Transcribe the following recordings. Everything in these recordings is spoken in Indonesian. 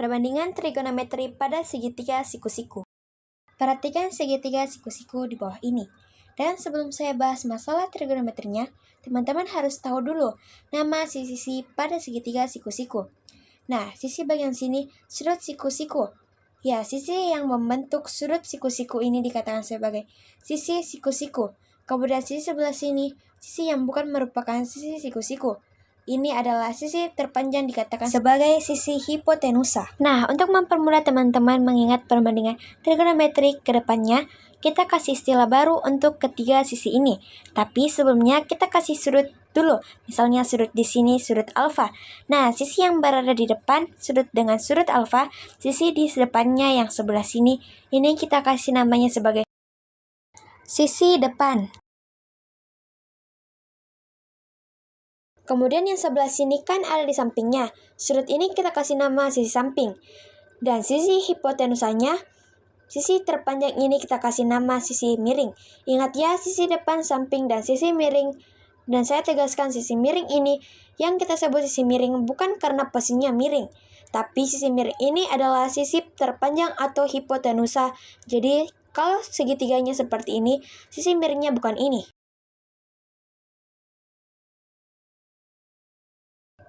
Perbandingan trigonometri pada segitiga siku-siku. Perhatikan segitiga siku-siku di bawah ini. Dan sebelum saya bahas masalah trigonometrinya, teman-teman harus tahu dulu nama sisi pada segitiga siku-siku. Nah, sisi bagian sini sudut siku-siku. Ya, sisi yang membentuk sudut siku-siku ini dikatakan sebagai sisi siku-siku. Kemudian sisi sebelah sini, sisi yang bukan merupakan sisi siku-siku. Ini adalah sisi terpanjang dikatakan sebagai sisi hipotenusa. Nah, untuk mempermudah teman-teman mengingat perbandingan trigonometri ke depannya, kita kasih istilah baru untuk ketiga sisi ini. Tapi sebelumnya kita kasih sudut dulu. Misalnya sudut di sini sudut alfa. Nah, sisi yang berada di depan sudut dengan sudut alfa, sisi di depannya yang sebelah sini, ini kita kasih namanya sebagai sisi depan. Kemudian yang sebelah sini kan ada di sampingnya. Sudut ini kita kasih nama sisi samping. Dan sisi hipotenusanya, sisi terpanjang ini kita kasih nama sisi miring. Ingat ya, sisi depan, samping, dan sisi miring. Dan saya tegaskan sisi miring ini, yang kita sebut sisi miring bukan karena posisinya miring. Tapi sisi miring ini adalah sisi terpanjang atau hipotenusa. Jadi, kalau segitiganya seperti ini, sisi miringnya bukan ini.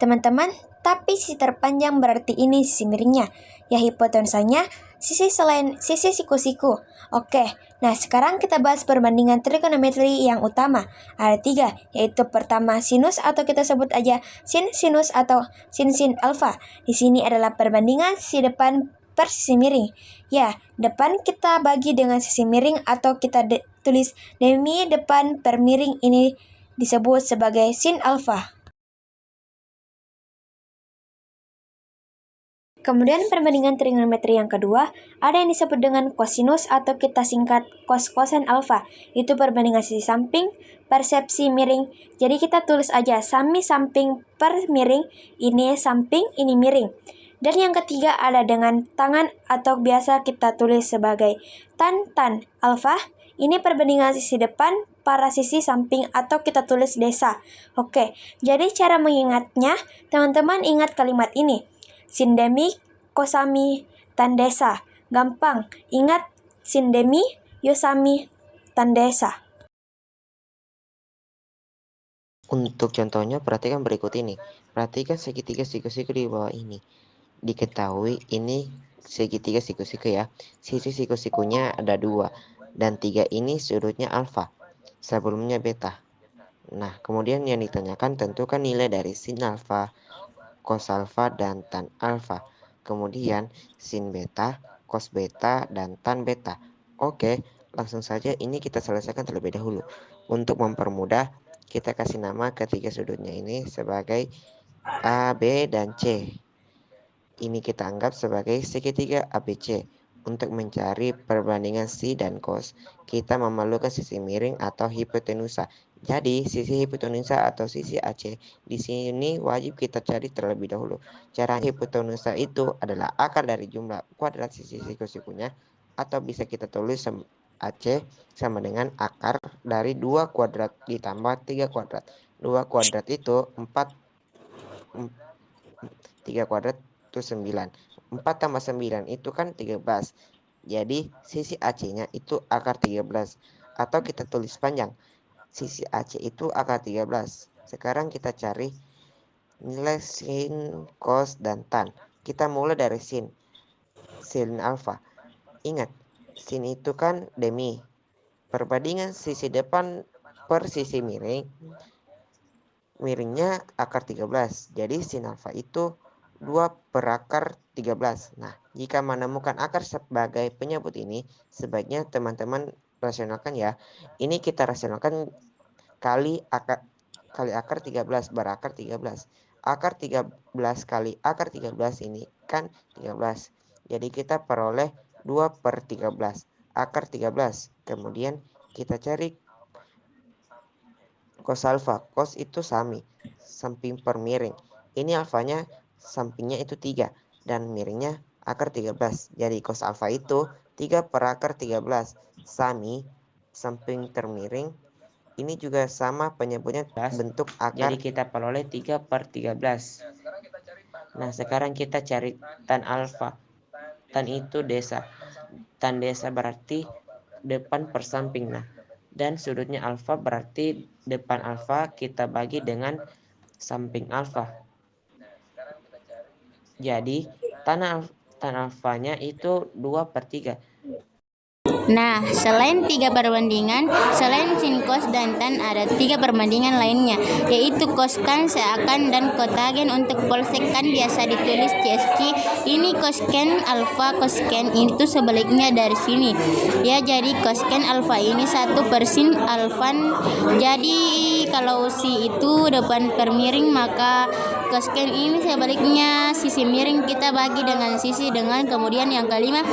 Teman-teman, tapi sisi terpanjang berarti ini sisi miringnya. Ya, hipotenusanya sisi selain sisi siku-siku. Oke, nah sekarang kita bahas perbandingan trigonometri yang utama. Ada 3, yaitu pertama sinus atau kita sebut aja sin-sinus atau sin-sin alfa. Di sini adalah perbandingan sisi depan per sisi miring. Ya, depan kita bagi dengan sisi miring atau kita tulis demi depan per miring, ini disebut sebagai sin alfa. Kemudian perbandingan trigonometri yang kedua, ada yang disebut dengan kosinus atau kita singkat kos-kosan alfa. Itu perbandingan sisi samping per sisi miring. Jadi kita tulis aja sami samping per miring, ini samping, ini miring. Dan yang ketiga ada dengan tangan atau biasa kita tulis sebagai tan alfa. Ini perbandingan sisi depan para sisi samping atau kita tulis desa. Oke, jadi cara mengingatnya, teman-teman ingat kalimat ini. Sindemi, kosami, tandesa. Gampang, ingat sindemi, yosami, tandesa. Untuk contohnya, perhatikan berikut ini. Perhatikan segitiga siku-siku di bawah ini. Diketahui ini segitiga siku-siku ya. Sisi siku-sikunya ada 2. Dan 3 ini sudutnya alfa. Sebelumnya beta. Nah, kemudian yang ditanyakan tentukan nilai dari sin alfa, cos alfa, dan tan alfa. Kemudian sin beta, cos beta, dan tan beta. Oke, langsung saja ini kita selesaikan terlebih dahulu. Untuk mempermudah, kita kasih nama ketiga sudutnya ini sebagai A, B, dan C. Ini kita anggap sebagai segitiga ABC. Untuk mencari perbandingan sin dan cos, kita memerlukan sisi miring atau hipotenusa. Jadi, sisi hipotenusa atau sisi AC di sini wajib kita cari terlebih dahulu. Cara hipotenusa itu adalah akar dari jumlah kuadrat sisi siku-sikunya, atau bisa kita tulis AC sama dengan akar dari 2 kuadrat ditambah 3 kuadrat. 2 kuadrat itu 4, 3 kuadrat itu 9. 4 tambah 9 itu kan 13. Jadi sisi AC-nya itu akar 13. Atau kita tulis panjang. Sisi AC itu akar 13. Sekarang kita cari nilai sin, cos, dan tan. Kita mulai dari sin. Sin alfa. Ingat, sin itu kan demi. Perbandingan sisi depan per sisi miring. Miringnya akar 13. Jadi sin alfa itu 2 per akar 13. Nah, jika menemukan akar sebagai penyebut ini, sebaiknya teman-teman rasionalkan ya. Ini kita rasionalkan kali akar 13 berakar 13. Akar 13 kali akar 13 ini kan 13. Jadi kita peroleh 2 per 13. Akar 13. Kemudian kita cari cos alfa. Cos itu sami, samping per miring. Ini alfanya sampingnya itu 3 dan miringnya akar 13. Jadi cos alfa itu 3 per akar 13 sami samping termiring. Ini juga sama penyebutnya bentuk akar. Jadi kita peroleh 3 per 13. Nah, sekarang kita cari tan alfa. Tan itu desa. Tan desa berarti depan per samping. Nah, dan sudutnya alfa berarti depan alfa kita bagi dengan samping alfa. Jadi tan alfanya itu 2/3. Nah, selain 3 perbandingan, selain sin cos dan tan ada 3 perbandingan lainnya, yaitu coscan, seakan, dan kotagen. Untuk polsekan biasa ditulis CSC. Ini coscan alfa, coscan itu sebaliknya dari sini. Ya, jadi coscan alfa ini 1/sin alfan. Jadi kalau si itu depan per miring, maka coscan ini sebaliknya sisi miring kita bagi dengan sisi dengan. Kemudian yang kelima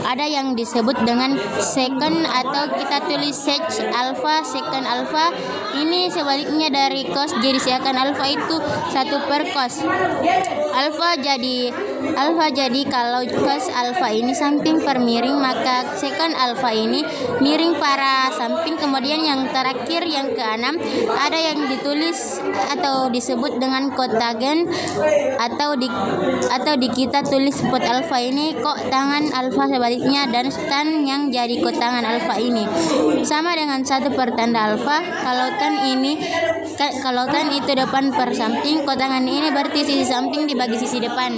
ada yang disebut dengan secant atau kita tulis sec alpha. Secant alpha ini sebaliknya dari cos, jadi secant alpha itu 1/cos alpha. Jadi kalau cos alpha ini samping per miring, maka secant alpha ini miring para samping. Kemudian yang terakhir yang keenam ada yang ditulis atau disebut dengan kotagen atau di kita tulis pot alpha ini kok tangan alpha sebaliknya, dan tan yang jadi kotangan alpha ini sama dengan 1/tanda alpha. Kalau tan itu depan per samping, kotangan ini berarti sisi samping dibagi sisi depan.